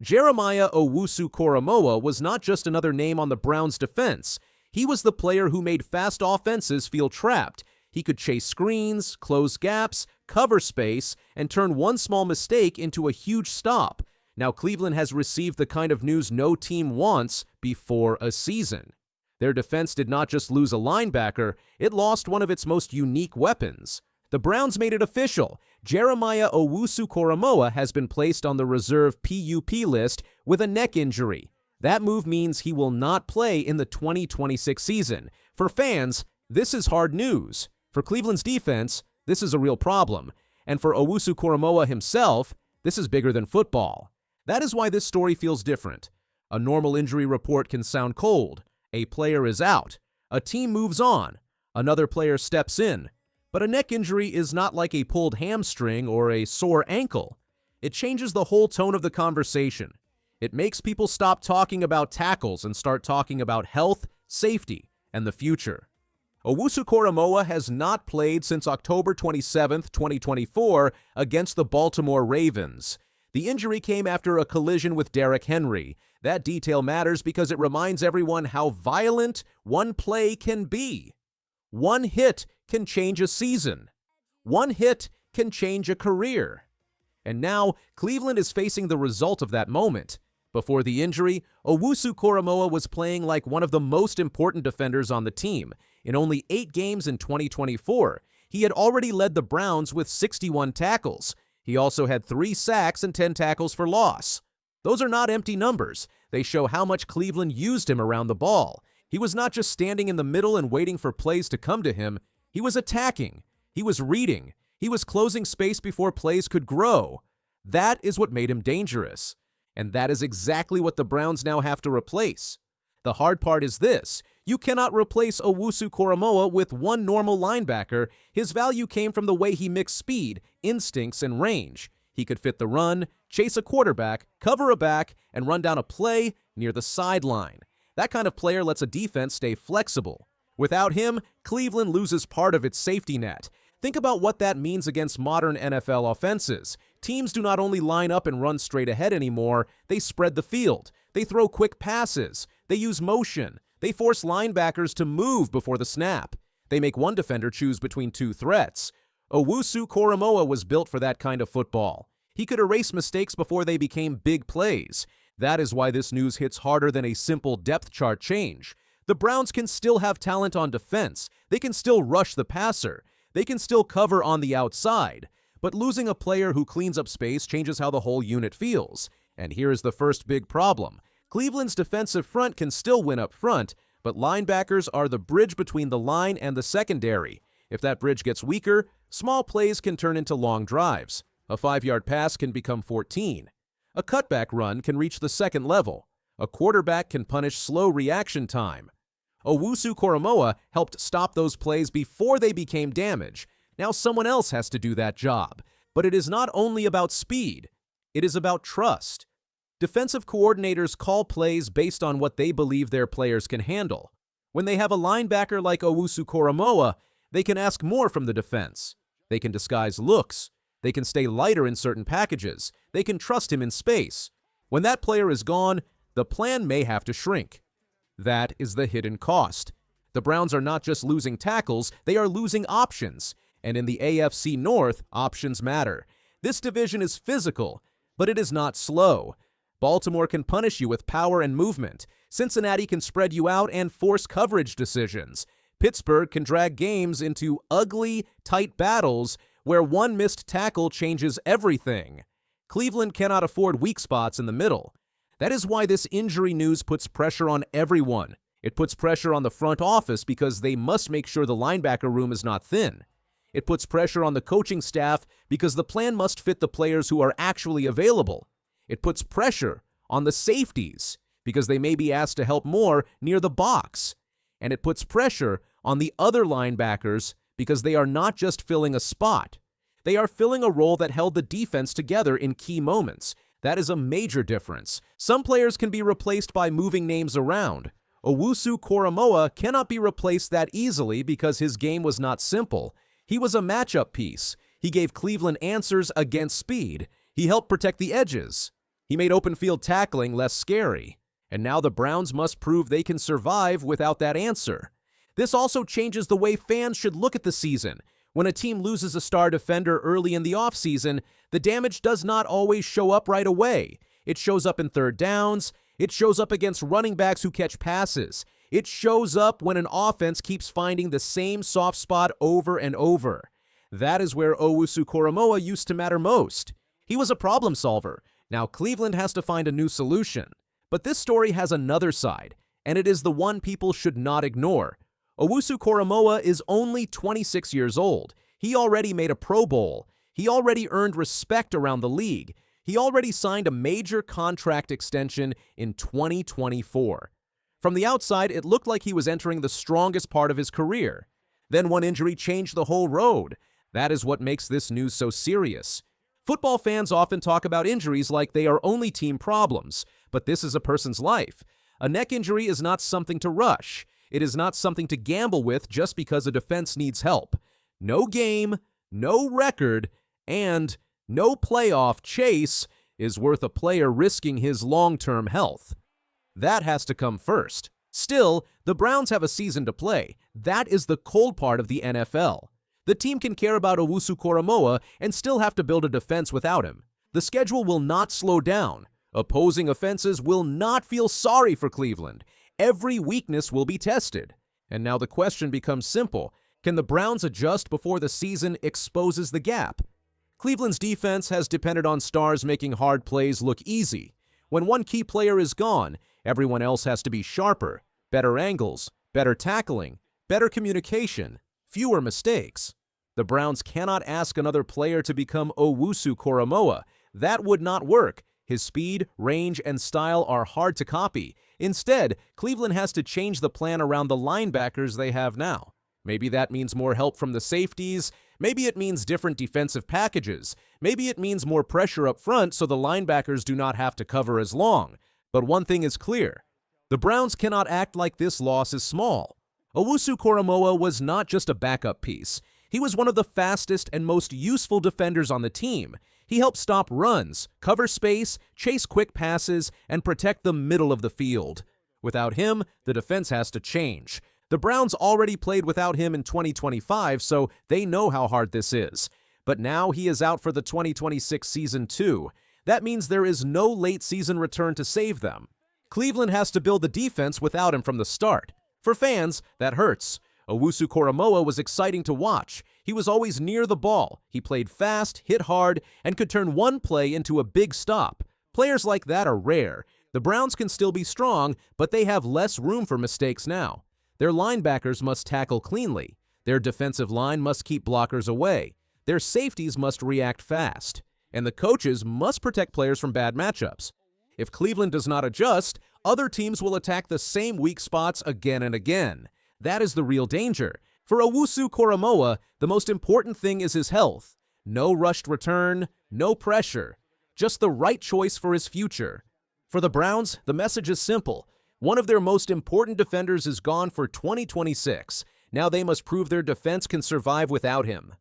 Jeremiah Owusu Koramoah was not just another name on the Browns' defense. He was the player who made fast offenses feel trapped. He could chase screens, close gaps, cover space, and turn one small mistake into a huge stop. Now Cleveland has received the kind of news no team wants before a season. Their defense did not just lose a linebacker, it lost one of its most unique weapons. The Browns made it official. Jeremiah Owusu Koramoah has been placed on the reserve PUP list with a neck injury. That move means he will not play in the 2026 season. For fans, this is hard news. For Cleveland's defense, this is a real problem. And for Owusu Koramoah himself, this is bigger than football. That is why this story feels different. A normal injury report can sound cold. A player is out. A team moves on. Another player steps in. But a neck injury is not like a pulled hamstring or a sore ankle. It changes the whole tone of the conversation. It makes people stop talking about tackles and start talking about health, safety, and the future. Owusu Koramoah has not played since October 27, 2024 against the Baltimore Ravens. The injury came after a collision with Derrick Henry. That detail matters because it reminds everyone how violent one play can be. One hit can change a season. One hit can change a career. And now, Cleveland is facing the result of that moment. Before the injury, Owusu Koramoah was playing like one of the most important defenders on the team. In only 8 games in 2024, he had already led the Browns with 61 tackles. He also had 3 sacks and 10 tackles for loss. Those are not empty numbers. They show how much Cleveland used him around the ball. He was not just standing in the middle and waiting for plays to come to him. He was attacking. He was reading. He was closing space before plays could grow. That is what made him dangerous. And that is exactly what the Browns now have to replace. The hard part is this. You cannot replace Owusu Koramoah with one normal linebacker. His value came from the way he mixed speed, instincts, and range. He could fit the run, chase a quarterback, cover a back, and run down a play near the sideline. That kind of player lets a defense stay flexible. Without him, Cleveland loses part of its safety net. Think about what that means against modern NFL offenses. Teams do not only line up and run straight ahead anymore, they spread the field. They throw quick passes. They use motion. They force linebackers to move before the snap. They make one defender choose between 2 threats. Owusu Koramoah was built for that kind of football. He could erase mistakes before they became big plays. That is why this news hits harder than a simple depth chart change. The Browns can still have talent on defense. They can still rush the passer. They can still cover on the outside. But losing a player who cleans up space changes how the whole unit feels. And here is the first big problem. Cleveland's defensive front can still win up front, but linebackers are the bridge between the line and the secondary. If that bridge gets weaker, small plays can turn into long drives. A 5-yard pass can become 14. A cutback run can reach the second level. A quarterback can punish slow reaction time. Owusu Koramoah helped stop those plays before they became damage. Now someone else has to do that job. But it is not only about speed. It is about trust. Defensive coordinators call plays based on what they believe their players can handle. When they have a linebacker like Owusu Koramoah, they can ask more from the defense. They can disguise looks. They can stay lighter in certain packages. They can trust him in space. When that player is gone, the plan may have to shrink. That is the hidden cost. The Browns are not just losing tackles, they are losing options. And in the AFC North, options matter. This division is physical, but it is not slow. Baltimore can punish you with power and movement. Cincinnati can spread you out and force coverage decisions. Pittsburgh can drag games into ugly, tight battles where one missed tackle changes everything. Cleveland cannot afford weak spots in the middle. That is why this injury news puts pressure on everyone. It puts pressure on the front office because they must make sure the linebacker room is not thin. It puts pressure on the coaching staff because the plan must fit the players who are actually available. It puts pressure on the safeties because they may be asked to help more near the box. And it puts pressure on the other linebackers because they are not just filling a spot. They are filling a role that held the defense together in key moments. That is a major difference. Some players can be replaced by moving names around. Owusu Koramoah cannot be replaced that easily because his game was not simple. He was a matchup piece. He gave Cleveland answers against speed. He helped protect the edges. He made open field tackling less scary. And now the Browns must prove they can survive without that answer. This also changes the way fans should look at the season. When a team loses a star defender early in the offseason, the damage does not always show up right away. It shows up in third downs. It shows up against running backs who catch passes. It shows up when an offense keeps finding the same soft spot over and over. That is where Owusu Koramoah used to matter most. He was a problem solver. Now Cleveland has to find a new solution. But this story has another side, and it is the one people should not ignore. Owusu Koramoah is only 26 years old. He already made a Pro Bowl. He already earned respect around the league. He already signed a major contract extension in 2024. From the outside, it looked like he was entering the strongest part of his career. Then one injury changed the whole road. That is what makes this news so serious. Football fans often talk about injuries like they are only team problems, but this is a person's life. A neck injury is not something to rush. It is not something to gamble with just because a defense needs help. No game, no record, and no playoff chase is worth a player risking his long-term health. That has to come first. Still, the Browns have a season to play. That is the cold part of the NFL. The team can care about Owusu Koramoah and still have to build a defense without him. The schedule will not slow down. Opposing offenses will not feel sorry for Cleveland. Every weakness will be tested. And now the question becomes simple. Can the Browns adjust before the season exposes the gap? Cleveland's defense has depended on stars making hard plays look easy. When one key player is gone, everyone else has to be sharper, better angles, better tackling, better communication, fewer mistakes. The Browns cannot ask another player to become Owusu Koramoah. That would not work. His speed, range, and style are hard to copy. Instead, Cleveland has to change the plan around the linebackers they have now. Maybe that means more help from the safeties. Maybe it means different defensive packages. Maybe it means more pressure up front so the linebackers do not have to cover as long. But one thing is clear. The Browns cannot act like this loss is small. Owusu Koramoah was not just a backup piece. He was one of the fastest and most useful defenders on the team. He helped stop runs, cover space, chase quick passes, and protect the middle of the field. Without him, the defense has to change. The Browns already played without him in 2025, so they know how hard this is. But now he is out for the 2026 season too. That means there is no late season return to save them. Cleveland has to build the defense without him from the start. For fans, that hurts. Owusu Koramoah was exciting to watch. He was always near the ball. He played fast, hit hard, and could turn one play into a big stop. Players like that are rare. The Browns can still be strong, but they have less room for mistakes now. Their linebackers must tackle cleanly. Their defensive line must keep blockers away. Their safeties must react fast. And the coaches must protect players from bad matchups. If Cleveland does not adjust, other teams will attack the same weak spots again and again. That is the real danger. For Owusu Koramoah, the most important thing is his health. No rushed return, no pressure. Just the right choice for his future. For the Browns, the message is simple. One of their most important defenders is gone for 2026. Now they must prove their defense can survive without him.